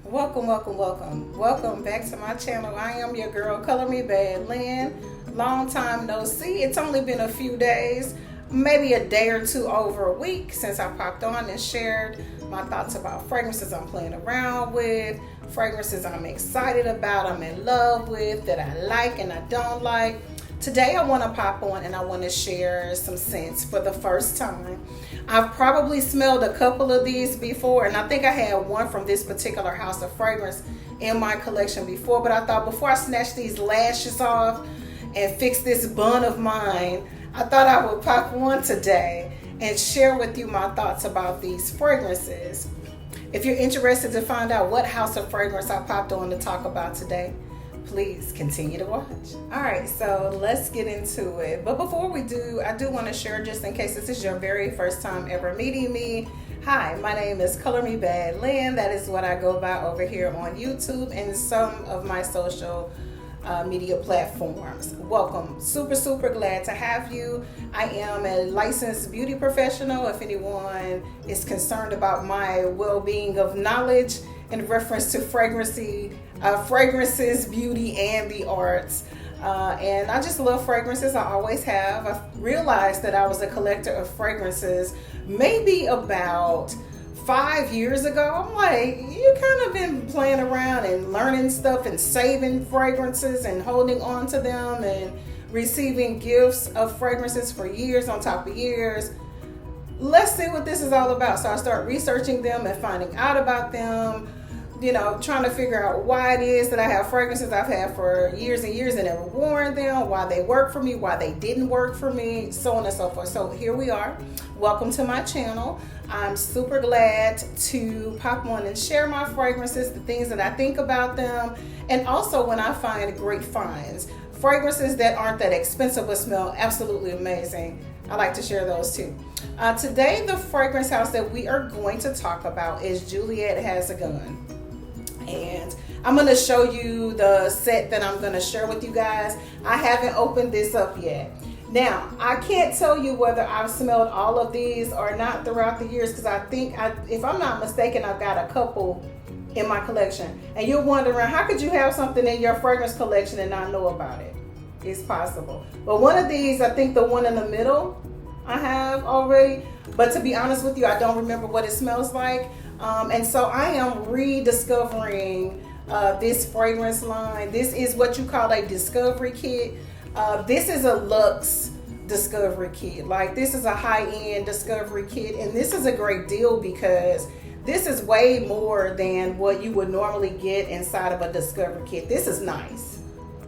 Welcome back to my channel. I am your girl, Color Me Bad Lynn. Long time no see. It's only been a few days, maybe a day or two over a week since I popped on and shared my thoughts about fragrances I'm playing around with, fragrances I'm excited about, I'm in love with, that I like and I don't like. Today I want to pop on and I want to share some scents for the first time. I've probably smelled a couple of these before, and I think I had one from this particular house of fragrance in my collection before, but I thought before I snatch these lashes off and fix this bun of mine, I thought I would pop one today and share with you my thoughts about these fragrances. If you're interested to find out what house of fragrance I popped on to talk about today, please continue to watch. All right, so let's get into it. But before we do, I do want to share, just in case this is your very first time ever meeting me. Hi, my name is Color Me Bad Lynn. That is what I go by over here on YouTube and some of my social media platforms. Welcome. Super glad to have you. I am a licensed beauty professional. If anyone is concerned about my well-being of knowledge in reference to fragrances, beauty, and the arts. And I just love fragrances. I always have. I realized that I was a collector of fragrances maybe about 5 years ago. I'm like, you kind of been playing around and learning stuff and saving fragrances and holding on to them and receiving gifts of fragrances for years on top of years. Let's see what this is all about. So I start researching them and finding out about them, you know, trying to figure out why it is that I have fragrances I've had for years and years and never worn them, why they work for me, why they didn't work for me, so on and so forth. So here we are. Welcome to my channel. I'm super glad to pop on and share my fragrances, the things that I think about them, and also when I find great finds. Fragrances that aren't that expensive but smell absolutely amazing. I like to share those too. Today, the fragrance house that we are going to talk about is Juliette Has a Gun. And I'm going to show you the set that I'm going to share with you guys. I haven't opened this up yet. Now, I can't tell you whether I've smelled all of these or not throughout the years, because I think, if I'm not mistaken, I've got a couple in my collection. And you're wondering, how could you have something in your fragrance collection and not know about it? It's possible. But one of these, I think the one in the middle, I have already. But to be honest with you, I don't remember what it smells like. And so I am rediscovering this fragrance line. This is what you call a discovery kit. This is a luxe discovery kit. Like, this is a high-end discovery kit, and this is a great deal because this is way more than what you would normally get inside of a discovery kit. This is nice,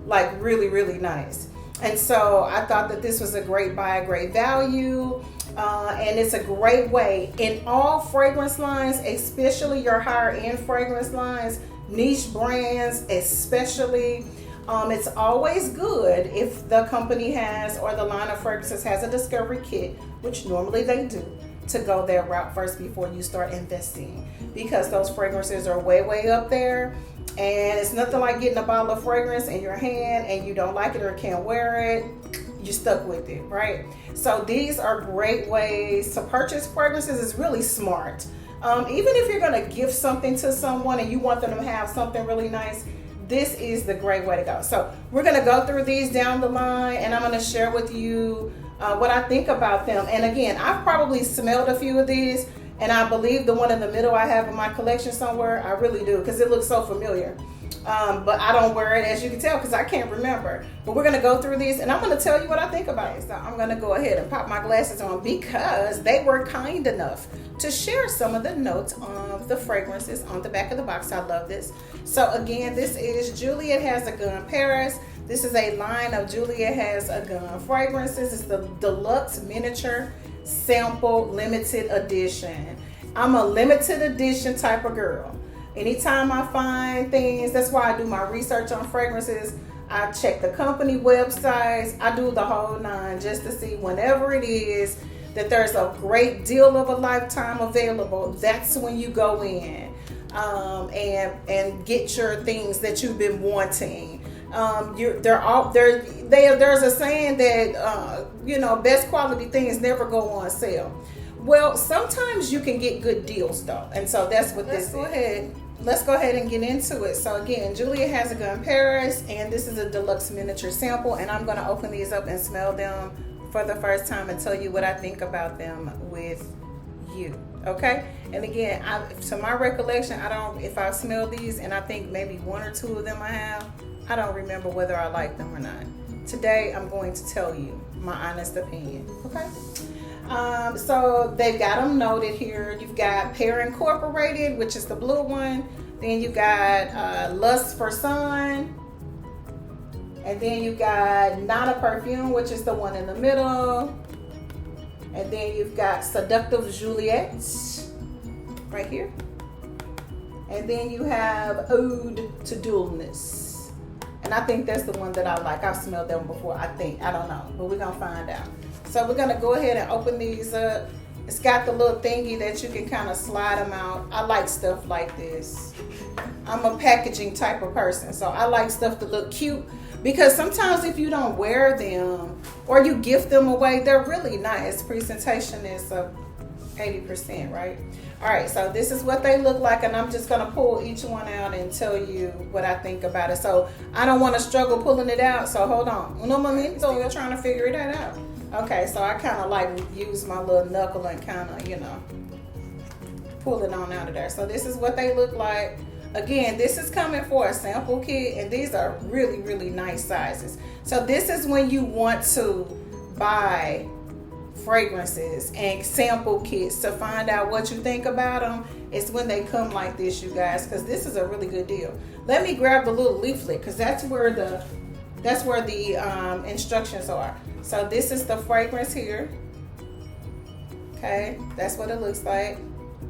like really nice. And so I thought that this was a great buy, a great value. And it's a great way in all fragrance lines, especially your higher end fragrance lines, niche brands especially. It's always good if the company has, or the line of fragrances has, a discovery kit, which normally they do, to go that route first before you start investing, because those fragrances are way up there. And it's nothing like getting a bottle of fragrance in your hand and you don't like it or can't wear it. You're stuck with it, right? So these are great ways to purchase fragrances. It's really smart. Even if you're going to give something to someone and you want them to have something really nice, this is the great way to go. So we're going to go through these down the line, and I'm going to share with you what I think about them. And again, I've probably smelled a few of these, and I believe the one in the middle I have in my collection somewhere. I really do, because it looks so familiar. But I don't wear it, as you can tell, because I can't remember. But we're going to go through these, and I'm going to tell you what I think about it. So I'm going to go ahead and pop my glasses on, because they were kind enough to share some of the notes of the fragrances on the back of the box. I love this. So again, this is Juliette Has a Gun Paris. This is a line of Juliette Has a Gun fragrances. It's the deluxe miniature sample limited edition. I'm a limited edition type of girl. Anytime I find things, that's why I do my research on fragrances. I check the company websites. I do the whole nine, just to see whenever it is that there's a great deal of a lifetime available. That's when you go in and get your things that you've been wanting. There's a saying that best quality things never go on sale. Well, sometimes you can get good deals though, and so that's what this is. Go ahead let's go ahead and get into it. So again, Juliette has a gun Paris, and this is a deluxe miniature sample, and I'm going to open these up and smell them for the first time and tell you what I think about them with you. Okay, and again, to my recollection, if I smell these and I think maybe one or two of them I don't remember whether I like them or not. Today I'm going to tell you my honest opinion. Okay, so they've got them noted here. You've got Pear Incorporated, which is the blue one. Then you got Lust for Sun, and then you got Not a Perfume, which is the one in the middle. And then you've got Seductive Juliette right here. And then you have Ode to Dualness. And I think that's the one that I like. I've smelled them before, I think. I don't know, but we're going to find out. So we're going to go ahead and open these up. It's got the little thingy that you can kind of slide them out. I like stuff like this. I'm a packaging type of person, so I like stuff to look cute. Because sometimes if you don't wear them or you gift them away, they're really nice. Presentation is 80%, right? All right, so this is what they look like, and I'm just gonna pull each one out and tell you what I think about it. So I don't wanna struggle pulling it out, so hold on. Uno momento, you're trying to figure that out. Okay, so I kind of like use my little knuckle and kind of, pull it on out of there. So this is what they look like. Again, this is coming for a sample kit, and these are really, really nice sizes. So this is when you want to buy fragrances and sample kits to find out what you think about them. It's when they come like this, you guys, because this is a really good deal. Let me grab the little leaflet, because that's where the instructions are. So this is the fragrance here. Okay, that's what it looks like.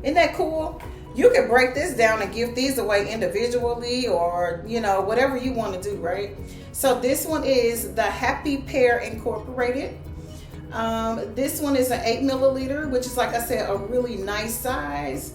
Isn't that cool? You can break this down and give these away individually, or whatever you want to do, right? So this one is the Happy Pear Incorporated. This one is an 8 milliliter, which is, like I said, a really nice size.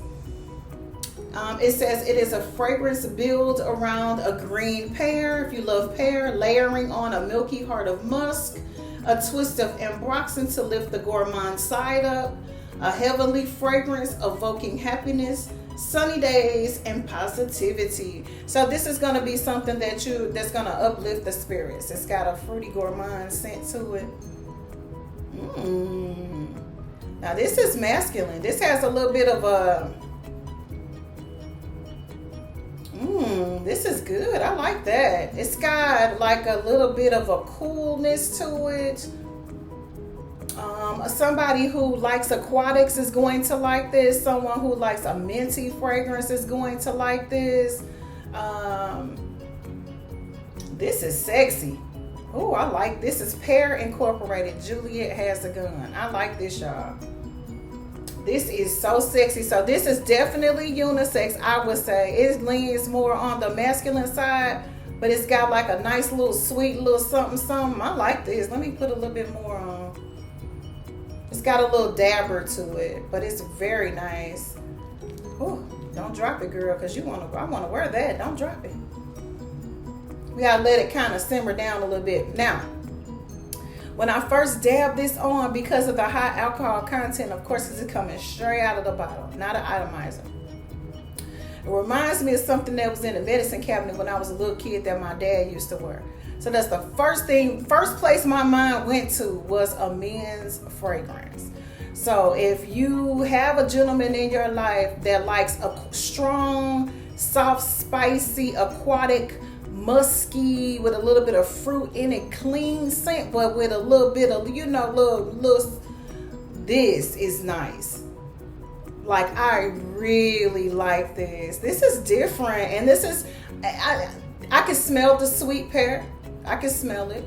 It says it is a fragrance built around a green pear. If you love pear, layering on a milky heart of musk, a twist of ambroxan to lift the gourmand side up, a heavenly fragrance evoking happiness, sunny days, and positivity. So this is going to be something that's going to uplift the spirits. It's got a fruity gourmand scent to it. Now this is masculine. This has a little bit of a this is good. I like that. It's got like a little bit of a coolness to it. Somebody who likes aquatics is going to like this. Someone who likes a minty fragrance is going to like this. This is sexy. Oh, I like this. Is Pear Incorporated. Juliette has a gun. I like this, y'all. This is so sexy. So this is definitely unisex, I would say. It leans more on the masculine side, but it's got like a nice little sweet little something something. I like this. Let me put a little bit more on. It's got a little dabber to it, but it's very nice. Oh, don't drop it, girl, because I want to wear that. Don't drop it. We gotta let it kind of simmer down a little bit. Now, when I first dabbed this on, because of the high alcohol content, of course, it's coming straight out of the bottle, not an atomizer. It reminds me of something that was in the medicine cabinet when I was a little kid that my dad used to wear. So that's the first place my mind went to was a men's fragrance. So if you have a gentleman in your life that likes a strong, soft, spicy, aquatic, musky, with a little bit of fruit in it, clean scent, but with a little bit of, little, this is nice. Like, I really like this. This is different, and this is, I can smell the sweet pear. I can smell it.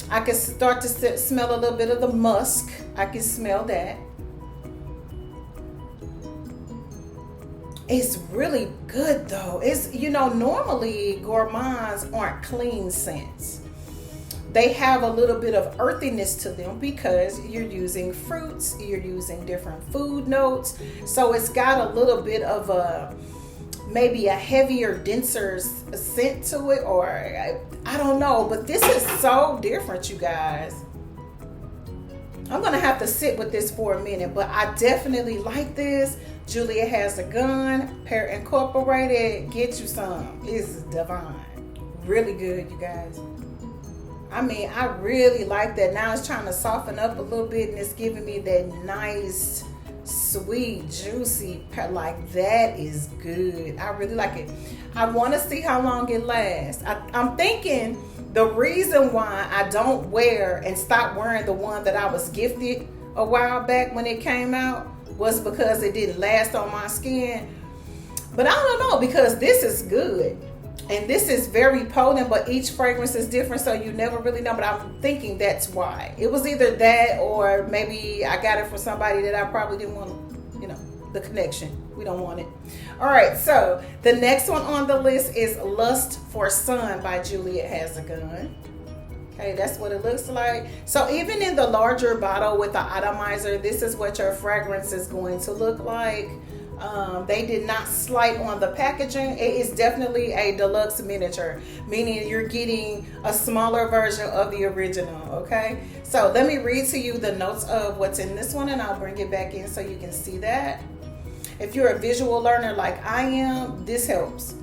I can start to smell a little bit of the musk. I can smell that. It's really good though. It's, normally gourmands aren't clean scents. They have a little bit of earthiness to them because you're using fruits, you're using different food notes. So it's got a little bit of maybe a heavier, denser scent to it, or I don't know, but this is so different, you guys. I'm gonna have to sit with this for a minute, but I definitely like this. Juliette Has a Gun, Pear Incorporated. Get you some. It's divine. Really good, you guys. I mean, I really like that. Now it's trying to soften up a little bit, and it's giving me that nice, sweet, juicy, like that is good. I really like it. I want to see how long it lasts. I'm thinking the reason why I don't wear and stop wearing the one that I was gifted a while back when it came out was because it didn't last on my skin. But I don't know, because this is good. And this is very potent, but each fragrance is different, so you never really know. But I'm thinking that's why. It was either that, or maybe I got it from somebody that I probably didn't want, the connection. We don't want it. All right, so the next one on the list is Lust for Sun by Juliette Has a Gun. Okay, that's what it looks like. So even in the larger bottle with the atomizer, this is what your fragrance is going to look like. They did not slight on the packaging. It is definitely a deluxe miniature, meaning you're getting a smaller version of the original. Okay, so let me read to you the notes of what's in this one, and I'll bring it back in so you can see that. If you're a visual learner like I am, this helps.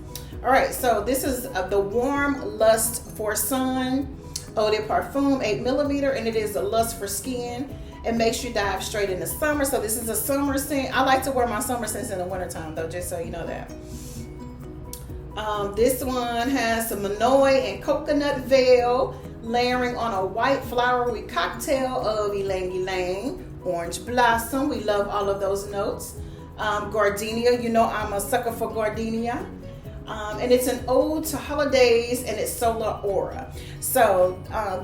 All right, so this is the Warm Lust for Sun Eau de Parfum 8mm, and it is a lust for skin. It makes you dive straight into summer. So this is a summer scent. I like to wear my summer scents in the wintertime though, just so you know that. This one has some Manoi and coconut veil, layering on a white flowery cocktail of ylang ylang, orange blossom. We love all of those notes. Gardenia, I'm a sucker for gardenia. And it's an ode to holidays and its solar aura. So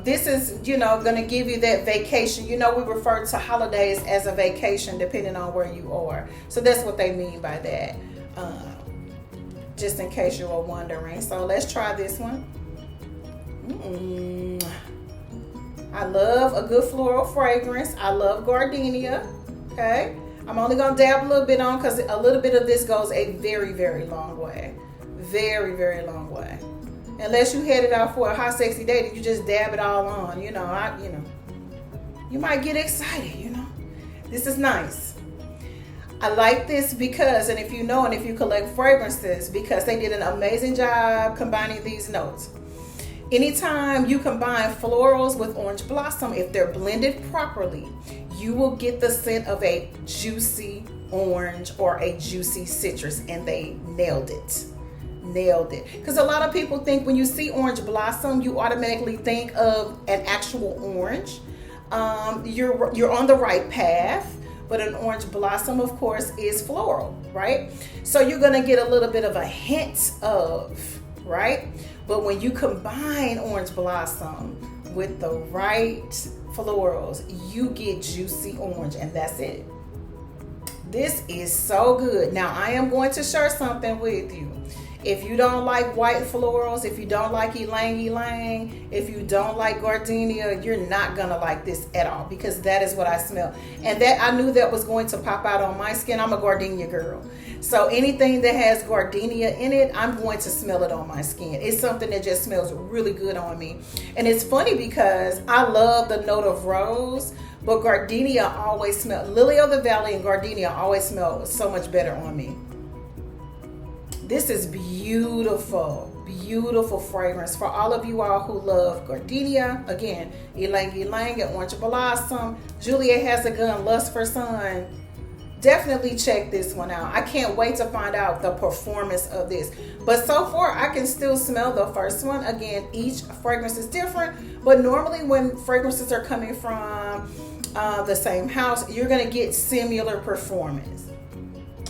this is, going to give you that vacation. We refer to holidays as a vacation depending on where you are. So that's what they mean by that, just in case you were wondering. So let's try this one. I love a good floral fragrance. I love gardenia. Okay, I'm only going to dab a little bit on because a little bit of this goes a very, very long way. Very, very long way. Unless you headed out for a hot, sexy day that you just dab it all on, you might get excited, This is nice. I like this because, and if you collect fragrances, because they did an amazing job combining these notes. Anytime you combine florals with orange blossom, if they're blended properly, you will get the scent of a juicy orange or a juicy citrus, and they nailed it. Because a lot of people think when you see orange blossom, you automatically think of an actual orange. You're on the right path, but an orange blossom, of course, is floral, right? So you're gonna get a little bit of a hint of, right? But when you combine orange blossom with the right florals, you get juicy orange, and that's it. This is so good. Now I am going to share something with you. If you don't like white florals, if you don't like ylang ylang, if you don't like gardenia, you're not gonna like this at all, because that is what I smell. And that I knew that was going to pop out on my skin. I'm a gardenia girl. So anything that has gardenia in it, I'm going to smell it on my skin. It's something that just smells really good on me. And it's funny because I love the note of rose, but gardenia always smells, Lily of the Valley and gardenia always smell so much better on me. This is beautiful, beautiful fragrance for all of you all who love gardenia. Again, ylang ylang and orange blossom. Juliette Has a Gun, Lust for Sun. Definitely check this one out. I can't wait to find out the performance of this. But so far, I can still smell the first one. Again, each fragrance is different, but normally when fragrances are coming from the same house, you're gonna get similar performance.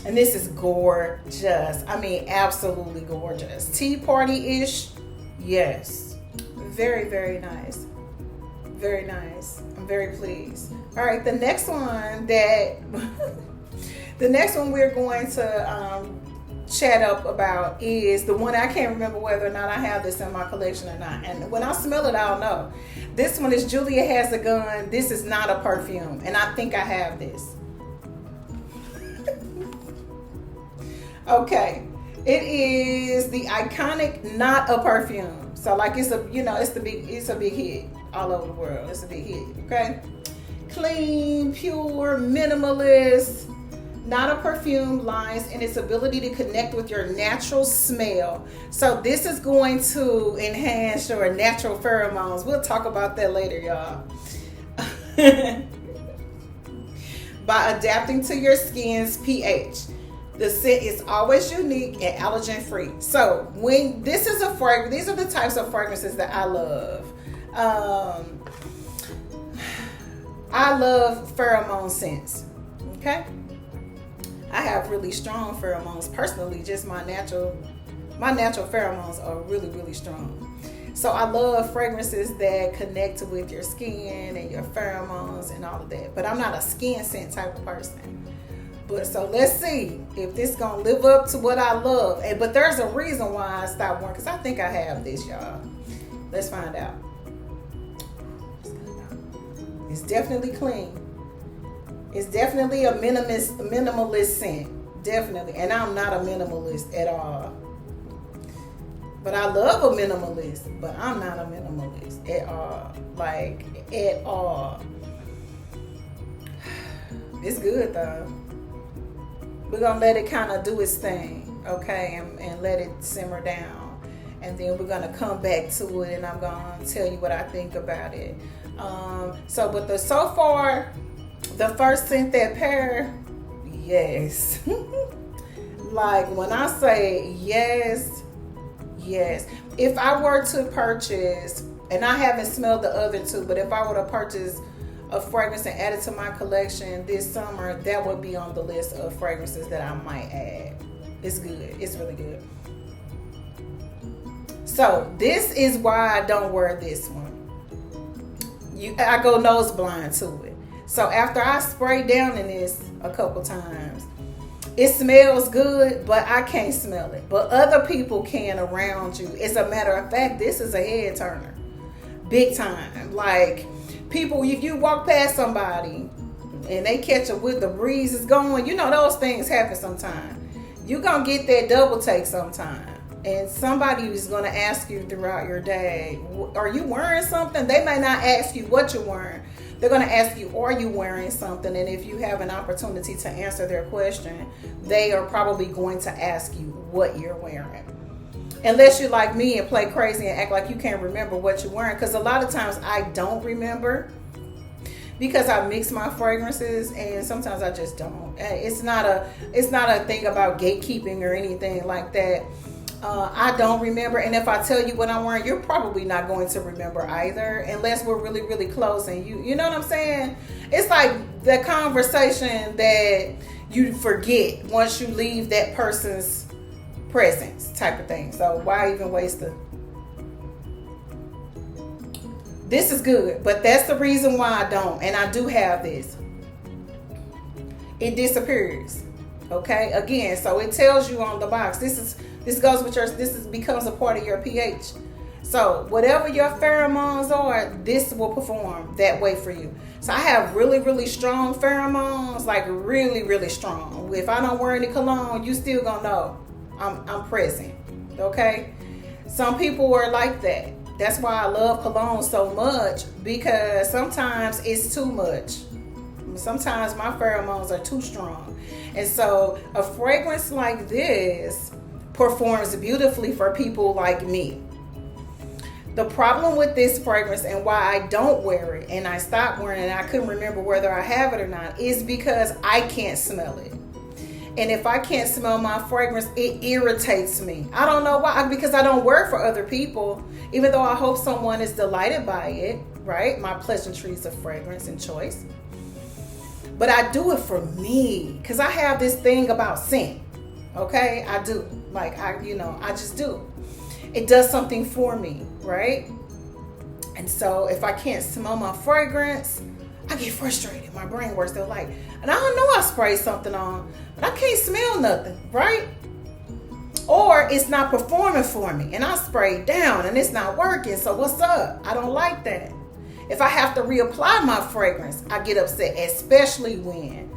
And this is gorgeous. I mean, absolutely gorgeous. Tea party-ish, yes. Very, very nice. Very nice. I'm very pleased. All right, the next one we're going to chat up about is the one I can't remember whether or not I have this in my collection or not. And when I smell it, I'll know. This one is Juliette Has a Gun. This is not a perfume, and I think I have this. Okay, it is the iconic Not a Perfume. So like it's a big hit all over the world. It's a big hit. Okay, clean, pure, minimalist, Not a perfume, lies in its ability to connect with your natural smell. So this is going to enhance your natural pheromones. We'll talk about that later, y'all. By adapting to your skin's pH. The scent is always unique and allergen free. So when this is a fragrance, these are the types of fragrances that I love. I love pheromone scents. Okay, I have really strong pheromones personally. Just my natural pheromones are really, really strong. So I love fragrances that connect with your skin and your pheromones and all of that. But I'm not a skin scent type of person. But so let's see if this gonna live up to what I love. But there's a reason why I stopped wearing, because I think I have this, y'all. Let's find out. It's definitely clean. It's definitely a minimalist scent. Definitely. And I'm not a minimalist at all. But I love a minimalist. But I'm not a minimalist at all. Like, at all. It's good, though. We're going to let it kind of do its thing, okay? And let it simmer down. And then we're going to come back to it, and I'm going to tell you what I think about it. So far, the first scent that pair, yes. Like, when I say yes. If I were to purchase, and I haven't smelled the other two, but if I were to purchase a fragrance and add it to my collection this summer, that would be on the list of fragrances that I might add. It's good. It's really good. So this is why I don't wear this one. I go nose blind to it. So after I spray down in this a couple times, it smells good, but I can't smell it. But other people can around you. As a matter of fact, this is a head turner. Big time. Like, people, if you walk past somebody and they catch it with the breeze is going, you know those things happen sometimes. You're going to get that double take sometime. And somebody is going to ask you throughout your day, are you wearing something? They may not ask you what you're wearing. They're going to ask you, are you wearing something? And if you have an opportunity to answer their question, they are probably going to ask you what you're wearing. Unless you're like me and play crazy and act like you can't remember what you're wearing. Because a lot of times I don't remember because I mix my fragrances and sometimes I just don't. It's not a thing about gatekeeping or anything like that. I don't remember, and if I tell you what I'm wearing, you're probably not going to remember either, unless we're really, really close. And you know what I'm saying? It's like the conversation that you forget once you leave that person's presence, type of thing. So why even waste the? This is good, but that's the reason why I don't. And I do have this. It disappears. Okay, again, so it tells you on the box. This goes with becomes a part of your pH. So whatever your pheromones are, this will perform that way for you. So I have really, really strong pheromones, like really, really strong. If I don't wear any cologne, you still gonna know I'm present. Okay, some people are like that. That's why I love cologne so much, because sometimes it's too much. Sometimes my pheromones are too strong. And so a fragrance like this performs beautifully for people like me. The problem with this fragrance and why I don't wear it and I stopped wearing it and I couldn't remember whether I have it or not is because I can't smell it. And if I can't smell my fragrance, it irritates me. I don't know why, because I don't wear it for other people, even though I hope someone is delighted by it, right? My pleasantries of fragrance and choice. But I do it for me because I have this thing about scent. Okay, I do. Like, I just do. It does something for me, right? And so if I can't smell my fragrance, I get frustrated. My brain works still like, and I don't know I sprayed something on, but I can't smell nothing, right? Or it's not performing for me and I sprayed down and it's not working. So what's up? I don't like that. If I have to reapply my fragrance, I get upset, especially when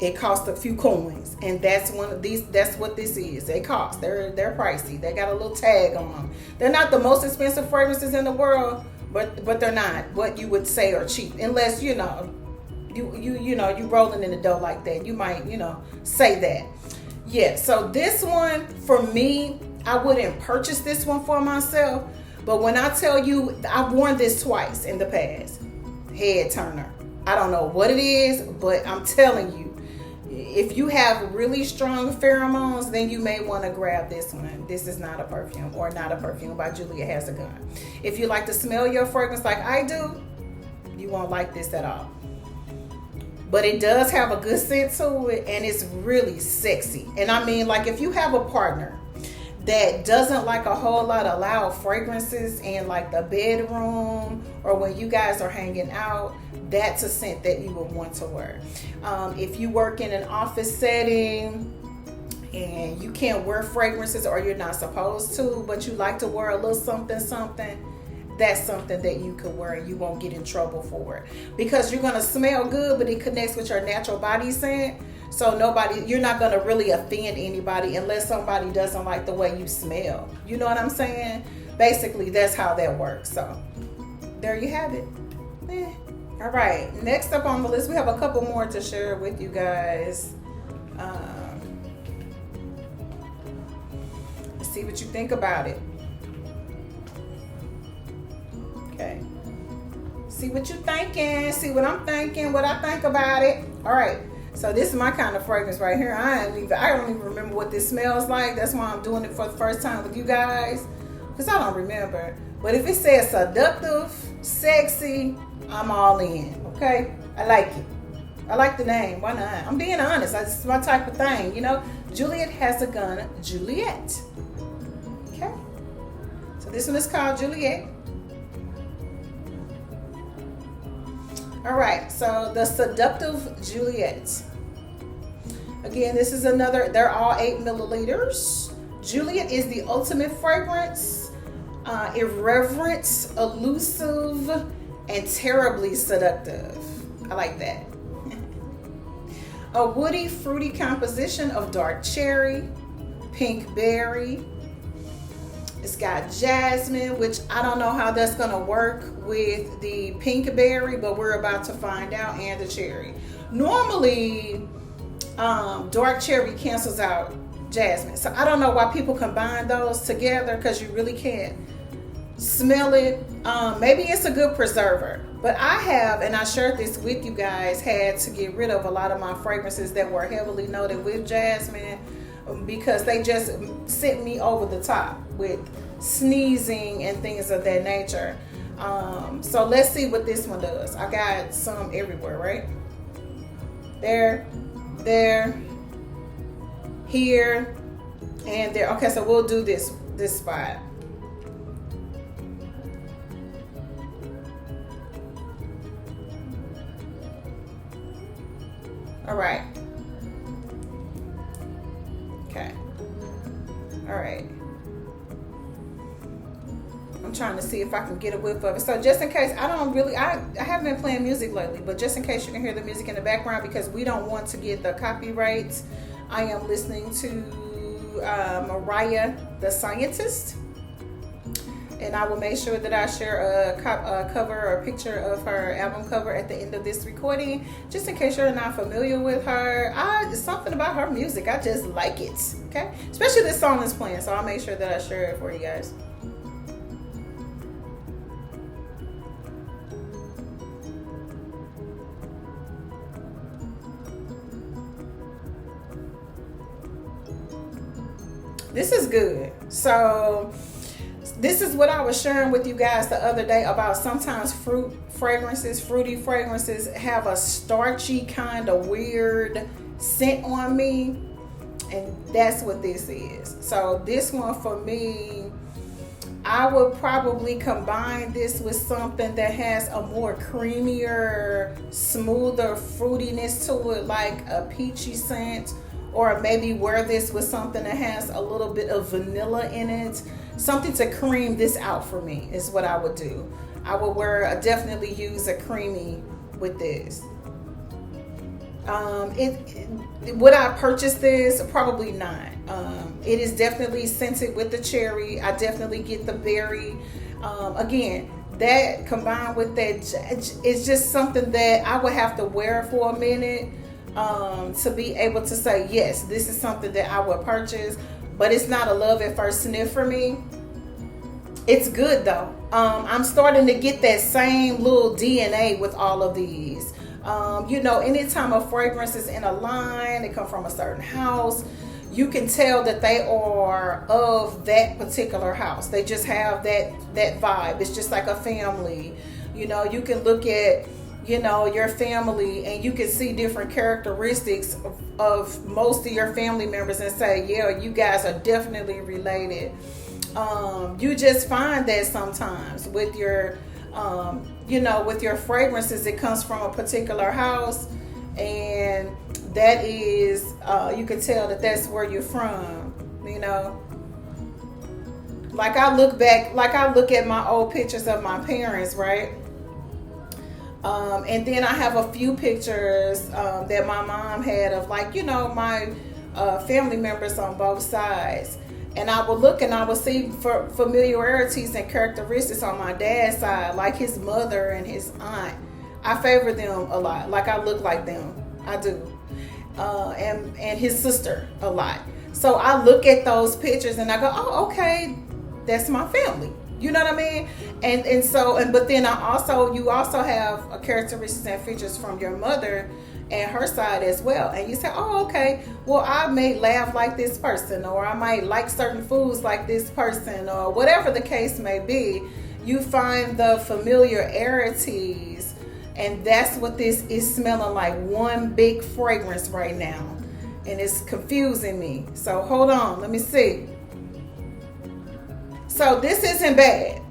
it costs a few coins. And that's what this is. They cost. They're pricey. They got a little tag on them. They're not the most expensive fragrances in the world, but they're not what you would say are cheap. Unless, you you rolling in the dough like that. You might, say that. Yeah, so this one, for me, I wouldn't purchase this one for myself. But when I tell you, I've worn this twice in the past. Head turner. I don't know what it is, but I'm telling you, if you have really strong pheromones, then you may want to grab this one. This is not a perfume, or Not a Perfume by Juliette Has a Gun. If you like to smell your fragrance like I do, you won't like this at all. But it does have a good scent to it, and it's really sexy. And I mean, like, if you have a partner that doesn't like a whole lot of loud fragrances in like the bedroom or when you guys are hanging out, that's a scent that you would want to wear. If you work in an office setting and you can't wear fragrances, or you're not supposed to, but you like to wear a little something, that's something that you could wear and you won't get in trouble for it, because you're going to smell good, but it connects with your natural body scent. So you're not going to really offend anybody unless somebody doesn't like the way you smell. You know what I'm saying? Basically, that's how that works. So there you have it. All right, next up on the list, we have a couple more to share with you guys. Let's see what you think about it. Okay. See what you're thinking. See what I'm thinking. What I think about it. All right. So this is my kind of fragrance right here. I don't even remember what this smells like. That's why I'm doing it for the first time with you guys, because I don't remember. But if it says seductive, sexy, I'm all in. Okay. I like it. I like the name. Why not? I'm being honest. That's my type of thing. Juliette Has a Gun. Juliette. Okay. So this one is called Juliette. All right, so the Seductive Juliette. Again, this is another, they're all 8 milliliters. Juliette is the ultimate fragrance, irreverent, elusive, and terribly seductive. I like that. A woody, fruity composition of dark cherry, pink berry. It's got jasmine, which I don't know how that's going to work with the pink berry, but we're about to find out, and the cherry. Normally, dark cherry cancels out jasmine. So I don't know why people combine those together, because you really can't smell it. Maybe it's a good preserver. But I have, and I shared this with you guys, had to get rid of a lot of my fragrances that were heavily noted with jasmine, because they just sent me over the top with sneezing and things of that nature. So let's see what this one does. I got some everywhere, right? There, here, and there. Okay, so we'll do this spot. All right. Okay. All right. I'm trying to see if I can get a whiff of it. So just in case, I haven't been playing music lately, but just in case you can hear the music in the background, because we don't want to get the copyrights, I am listening to Mariah the Scientist. And I will make sure that I share a cover or a picture of her album cover at the end of this recording, just in case you're not familiar with her. Something about her music, I just like it, okay? Especially this song is playing, so I'll make sure that I share it for you guys. This is good. So this is what I was sharing with you guys the other day about sometimes fruity fragrances have a starchy kind of weird scent on me, and that's what this is. So this one for me, I would probably combine this with something that has a more creamier, smoother fruitiness to it, like a peachy scent, or maybe wear this with something that has a little bit of vanilla in it. Something to cream this out for me is what I would do. I would definitely use a creamy with this. Would I purchase this? Probably not. It is definitely scented with the cherry. I definitely get the berry. Again, that combined with that, it's just something that I would have to wear for a minute to be able to say, yes, this is something that I would purchase. But it's not a love at first sniff for me. It's good though. I'm starting to get that same little DNA with all of these. Anytime a fragrance is in a line, they come from a certain house, you can tell that they are of that particular house. They just have that vibe. It's just like a family. You can look at, your family, and you can see different characteristics of most of your family members and say, yeah, you guys are definitely related. You just find that sometimes with your with your fragrances, it comes from a particular house, and that is you can tell that that's where you're from. Like I look at my old pictures of my parents, right? And then I have a few pictures that my mom had of my family members on both sides. And I would look and I would see familiarities and characteristics on my dad's side, like his mother and his aunt. I favor them a lot. Like I look like them. I do. And his sister a lot. So I look at those pictures and I go, oh, okay, that's my family. You know what I mean? But then you also have characteristics and features from your mother and her side as well. And you say, oh, okay, well, I may laugh like this person, or I might like certain foods like this person, or whatever the case may be. You find the familiarities, and that's what this is smelling like, one big fragrance right now. And it's confusing me. So hold on, let me see. So this isn't bad.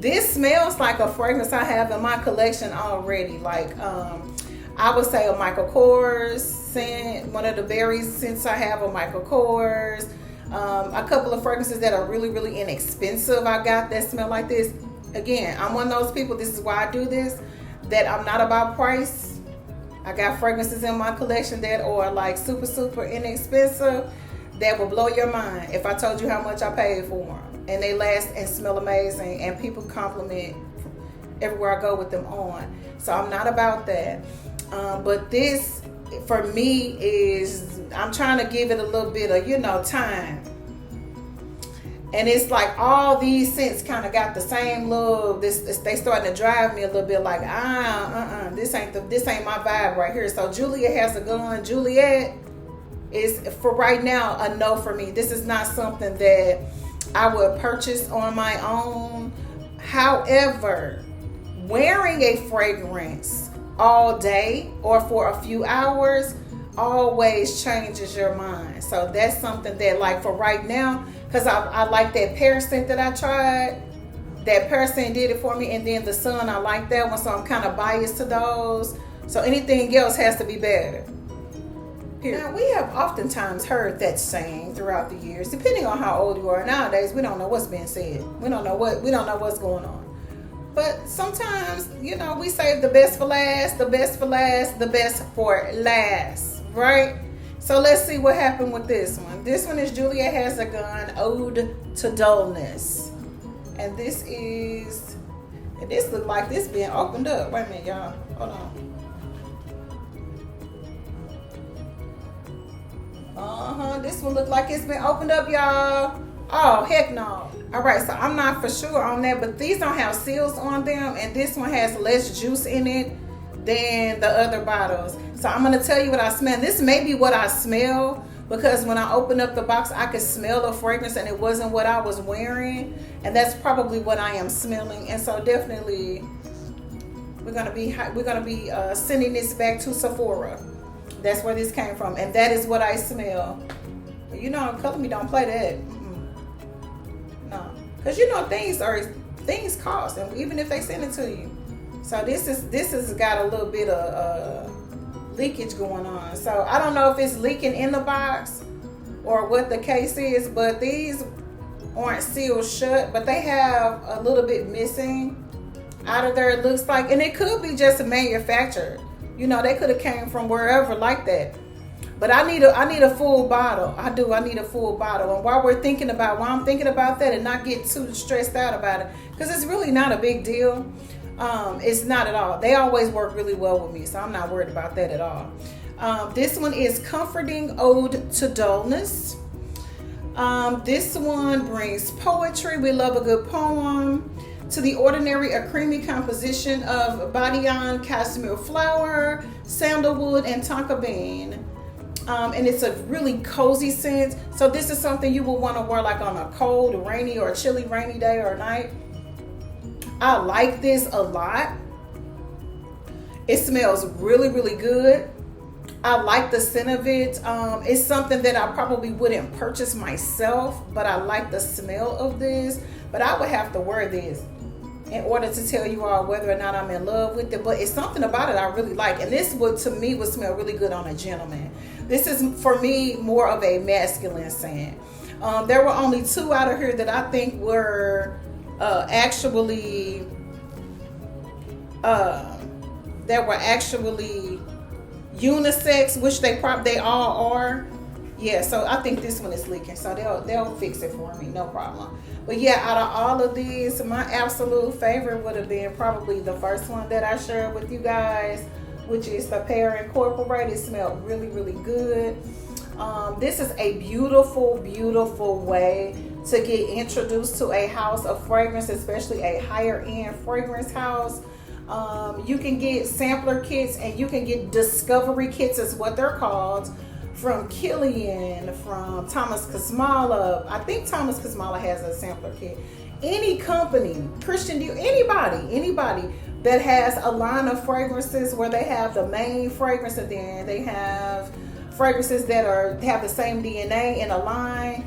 This smells like a fragrance I have in my collection already. Like I would say a Michael Kors scent, one of the berries scents I have, a Michael Kors. A couple of fragrances that are really, really inexpensive I got that smell like this. Again, I'm one of those people, this is why I do this, that I'm not about price. I got fragrances in my collection that are like super, super inexpensive that will blow your mind if I told you how much I paid for them. And they last and smell amazing, and people compliment everywhere I go with them on. So I'm not about that. But this, for me, is, I'm trying to give it a little bit of, time. And it's like all these scents kind of got the same little, they starting to drive me a little bit like, this ain't my vibe right here. So Juliette has a gun. Juliette is, for right now, a no for me. This is not something that I would purchase on my own. However, wearing a fragrance all day or for a few hours always changes your mind. So that's something that, like, for right now, because I like that pear scent that I tried. That pear scent did it for me, and then the sun, I like that one, so I'm kind of biased to those. So anything else has to be better. Now, we have oftentimes heard that saying throughout the years, depending on how old you are. Nowadays, we don't know what's being said. We don't know what's going on. But sometimes, we save the best for last, the best for last, the best for last, right? So let's see what happened with this one. This one is Juliette Has a Gun, Ode to Dullness. And this look like this being opened up. Wait a minute, y'all. Hold on. This one look like it's been opened up, y'all. Oh, heck no. All right, so I'm not for sure on that, but these don't have seals on them, and this one has less juice in it than the other bottles. So I'm gonna tell you what I smell. This may be what I smell, because when I opened up the box, I could smell the fragrance, and it wasn't what I was wearing, and that's probably what I am smelling. And so definitely, we're gonna be sending this back to Sephora. That's where this came from, and that is what I smell. Color Me don't play that. No, because things cost, and even if they send it to you. So this has got a little bit of leakage going on. So I don't know if it's leaking in the box or what the case is, but these aren't sealed shut, but they have a little bit missing out of there, it looks like, and it could be just a manufacturer. They could have came from wherever like that. But I need a full bottle. I need a full bottle. And while I'm thinking about that and not get too stressed out about it, because it's really not a big deal. It's not at all. They always work really well with me, so I'm not worried about that at all. This one is Comforting Ode to Dullness. This one brings poetry. We love a good poem. To the ordinary, a creamy composition of badian, cashmere flower, sandalwood, and tonka bean. And it's a really cozy scent. So this is something you will want to wear like on a cold, rainy, or chilly, rainy day or night. I like this a lot. It smells really, really good. I like the scent of it. It's something that I probably wouldn't purchase myself, but I like the smell of this. But I would have to wear this in order to tell you all whether or not I'm in love with it. But it's something about it I really like. And this would, to me, would smell really good on a gentleman. This is, for me, more of a masculine scent. There were only 2 out of here that I think were actually unisex, which they all are. Yeah, so I think this one is leaking, so they'll fix it for me, no problem. But yeah, out of all of these, my absolute favorite would have been probably the first one that I shared with you guys, which is the Pear Incorporated. It smelled really, really good. This is a beautiful, beautiful way to get introduced to a house of fragrance, especially a higher end fragrance house. You can get sampler kits and you can get discovery kits, is what they're called, from Killian, from Thomas Kosmala. I think Thomas Kosmala has a sampler kit. Any company, Christian Dior, anybody that has a line of fragrances where they have the main fragrance and then they have fragrances that have the same DNA in a line.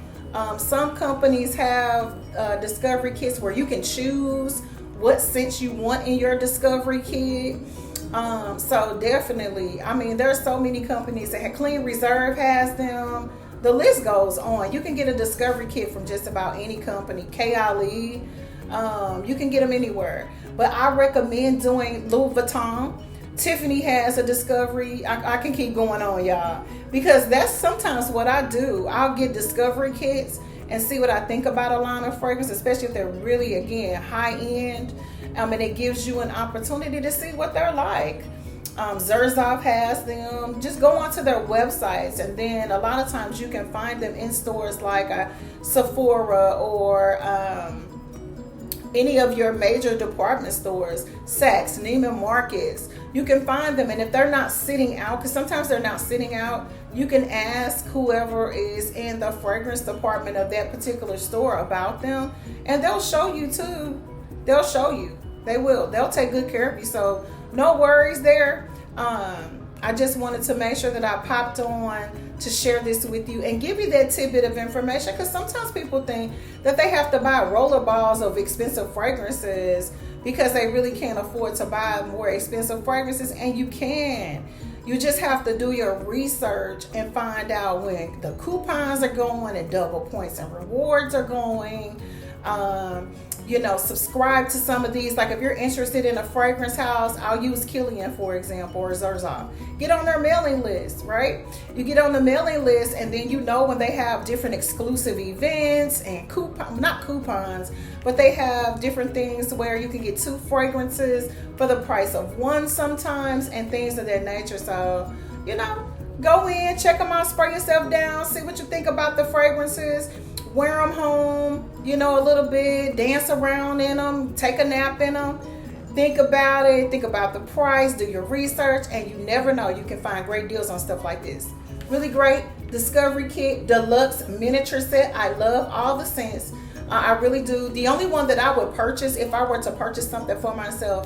Some companies have discovery kits where you can choose what scents you want in your discovery kit. So definitely, I mean, there's so many companies that have, Clean Reserve has them. The list goes on. You can get a discovery kit from just about any company. KLE, you can get them anywhere. But I recommend doing Louis Vuitton. Tiffany has a discovery. I can keep going on, y'all, because that's sometimes what I do. I'll get discovery kits and see what I think about a line of fragrance, especially if they're really, again, high end. And it gives you an opportunity to see what they're like. Zerzov has them. Just go onto their websites, and then a lot of times you can find them in stores like Sephora or any of your major department stores, Saks, Neiman Marcus. You can find them, and if they're not sitting out, because sometimes they're not sitting out, you can ask whoever is in the fragrance department of that particular store about them, and they'll show you too. They'll show you. They will. They'll take good care of you. So no worries there. I just wanted to make sure that I popped on to share this with you and give you that tidbit of information, because sometimes people think that they have to buy roller balls of expensive fragrances because they really can't afford to buy more expensive fragrances, and you can. You just have to do your research and find out when the coupons are going and double points and rewards are going. Subscribe to some of these. Like if you're interested in a fragrance house, I'll use Killian, for example, or Zerzov. Get on their mailing list, right? You get on the mailing list, and then when they have different exclusive events and not coupons, but they have different things where you can get 2 fragrances for the price of 1 sometimes, and things of that nature. So, go in, check them out, spray yourself down, see what you think about the fragrances. Wear them home, a little bit, dance around in them, take a nap in them, think about it, think about the price, do your research, and you never know, you can find great deals on stuff like this. Really great discovery kit, deluxe miniature set. I love all the scents. I really do. The only one that I would purchase if I were to purchase something for myself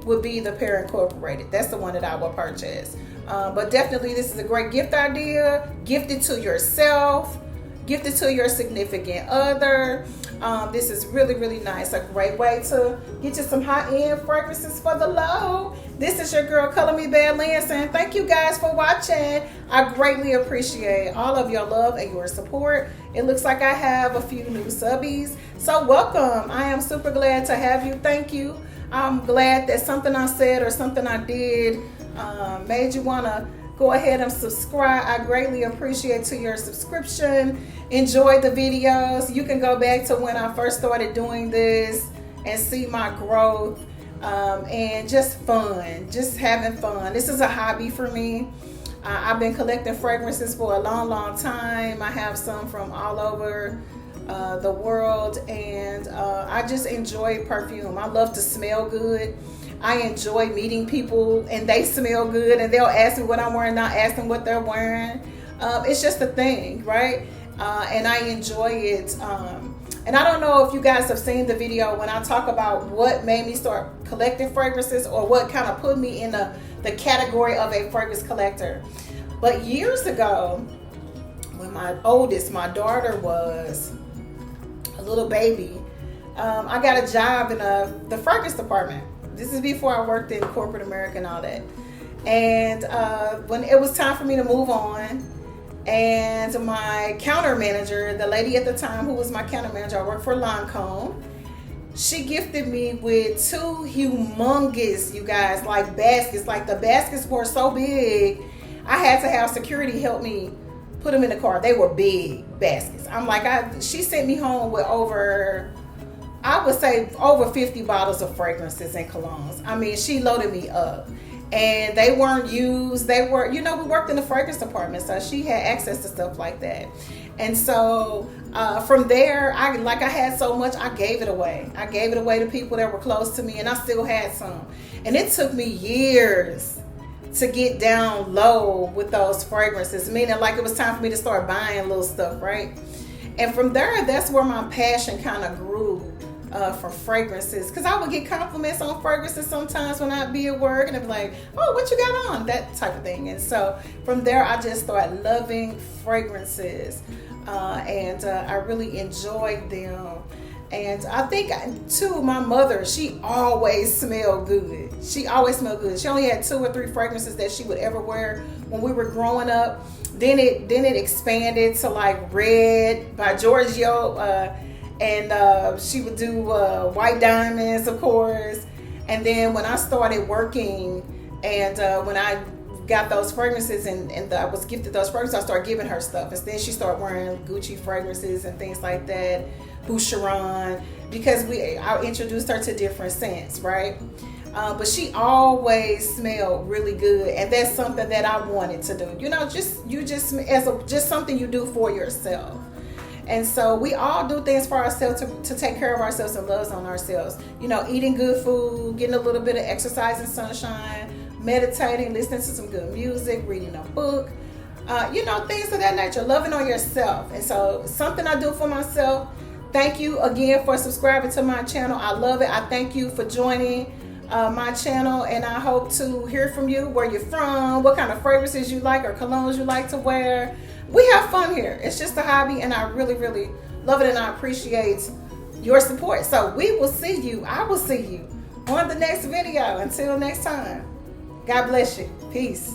would be the Pear Incorporated. That's the one that I would purchase. But definitely, this is a great gift idea. Gift it to yourself. Gift it to your significant other. This is really, really nice. A great way to get you some high-end fragrances for the low. This is your girl, Color Me Bad Lynn, saying thank you guys for watching. I greatly appreciate all of your love and your support. It looks like I have a few new subbies. So welcome. I am super glad to have you. Thank you. I'm glad that something I said or something I did made you want to Go ahead and subscribe. I greatly appreciate to your subscription. Enjoy the videos. You can go back to when I first started doing this and see my growth, and just fun, just having fun. This is a hobby for me. I've been collecting fragrances for a long time. I have some from all over the world, and I just enjoy perfume. I love to smell good. I enjoy meeting people and they smell good and they'll ask me what I'm wearing, not ask them what they're wearing. It's just a thing, right? And I enjoy it. And I don't know if you guys have seen the video when I talk about what made me start collecting fragrances, or what kind of put me in the category of a fragrance collector. But years ago, when my daughter was a little baby, I got a job in the fragrance department. This is before I worked in corporate America and all that. And when it was time for me to move on, and my counter manager, the lady at the time who was my counter manager, I worked for Lancome, she gifted me with 2 humongous, you guys, like baskets. Like the baskets were so big, I had to have security help me put them in the car. They were big baskets. I'm like, she sent me home with I would say over 50 bottles of fragrances and colognes. I mean, she loaded me up, and they weren't used. They were, we worked in the fragrance department, so she had access to stuff like that. And so from there, I had so much, I gave it away. I gave it away to people that were close to me, and I still had some. And it took me years to get down low with those fragrances, meaning like it was time for me to start buying little stuff, right? And from there, that's where my passion kind of grew for fragrances, because I would get compliments on fragrances sometimes when I'd be at work, and I'd be like, oh, what you got on? That type of thing. And so from there, I just started loving fragrances, and I really enjoyed them. And I think too, my mother, she always smelled good. She always smelled good. She only had 2 or 3 fragrances that she would ever wear when we were growing up. Then it expanded to like Red by Giorgio, and she would do White Diamonds, of course. And then when I started working, and when I got those fragrances, and I was gifted those fragrances, I started giving her stuff. And then she started wearing Gucci fragrances and things like that, Boucheron, because I introduced her to different scents, right? But she always smelled really good, and that's something that I wanted to do. Just something you do for yourself. And so we all do things for ourselves to take care of ourselves and love on ourselves. Eating good food, getting a little bit of exercise and sunshine, meditating, listening to some good music, reading a book, things of that nature, loving on yourself. And so something I do for myself. Thank you again for subscribing to my channel. I love it. I thank you for joining my channel, and I hope to hear from you, where you're from, what kind of fragrances you like or colognes you like to wear. We have fun here. It's just a hobby, and I really love it, and I appreciate your support. So I will see you on the next video. Until next time, God bless you. Peace.